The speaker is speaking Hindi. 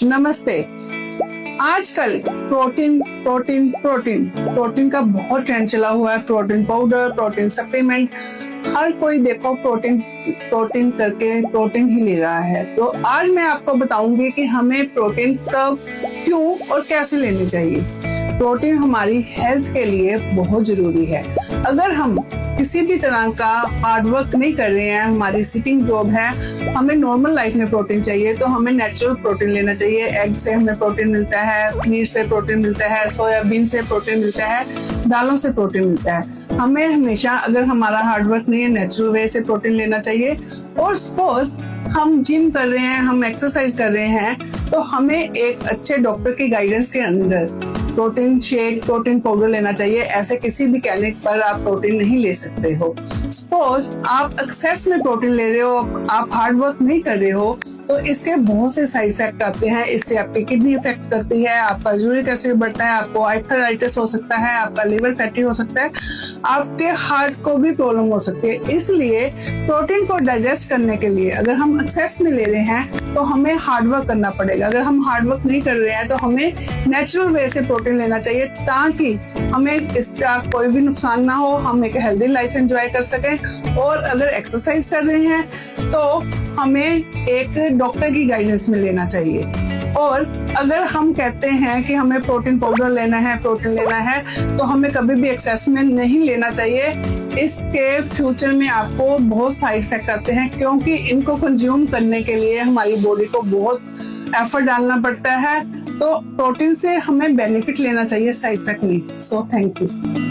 नमस्ते। आजकल प्रोटीन प्रोटीन प्रोटीन प्रोटीन का बहुत ट्रेंड चला हुआ है। प्रोटीन पाउडर, प्रोटीन सप्लीमेंट, हर कोई देखो प्रोटीन प्रोटीन करके प्रोटीन ही ले रहा है। तो आज मैं आपको बताऊंगी कि हमें प्रोटीन कब, क्यों और कैसे लेनी चाहिए। प्रोटीन हमारी हेल्थ के लिए बहुत जरूरी है। अगर हम किसी भी तरह का हार्ड वर्क नहीं कर रहे हैं, हमारी सिटिंग जॉब है, हमें नॉर्मल लाइफ में प्रोटीन चाहिए, तो हमें नेचुरल प्रोटीन लेना चाहिए। एग से हमें प्रोटीन मिलता है, पनीर से प्रोटीन मिलता है, सोयाबीन से प्रोटीन मिलता है, दालों से प्रोटीन मिलता है। हमें हमेशा, अगर हमारा हार्ड वर्क नहीं है, नेचुरल वे से प्रोटीन लेना चाहिए। और सपोज हम जिम कर रहे हैं, हम एक्सरसाइज कर रहे हैं, तो हमें एक अच्छे डॉक्टर की गाइडेंस के अंदर प्रोटीन शेक, प्रोटीन पाउडर लेना चाहिए। ऐसे किसी भी कैनिक पर आप प्रोटीन नहीं ले सकते हो। सपोज आप एक्सेस में प्रोटीन ले रहे हो, आप हार्ड वर्क नहीं कर रहे हो, तो इसके बहुत से साइड इफेक्ट आते हैं। इससे आपकी किडनी इफेक्ट करती है, आपका यूरिक एसिड बढ़ता है, आपको आर्थराइटिस हो सकता है, आपका लिवर फैटी हो सकता है, आपके हार्ट को भी प्रॉब्लम हो सकती है। इसलिए प्रोटीन को डाइजेस्ट करने के लिए अगर हम एक्सेस में ले रहे हैं तो हमें हार्ड वर्क करना पड़ेगा। अगर हम हार्ड वर्क नहीं कर रहे हैं तो हमें नेचुरल वे से प्रोटीन लेना चाहिए, ताकि हमें इसका कोई भी नुकसान ना हो, हम एक हेल्दी लाइफ एंजॉय कर सकें। और अगर एक्सरसाइज कर रहे हैं तो हमें एक डॉक्टर की गाइडेंस में लेना चाहिए। और अगर हम कहते हैं कि हमें प्रोटीन पाउडर लेना है, प्रोटीन लेना है, तो हमें कभी भी एक्सेस में नहीं लेना चाहिए। इसके फ्यूचर में आपको बहुत साइड इफेक्ट आते हैं, क्योंकि इनको कंज्यूम करने के लिए हमारी बॉडी को बहुत एफर्ट डालना पड़ता है। तो प्रोटीन से हमें बेनिफिट लेना चाहिए, साइड इफेक्ट नहीं। So thank you.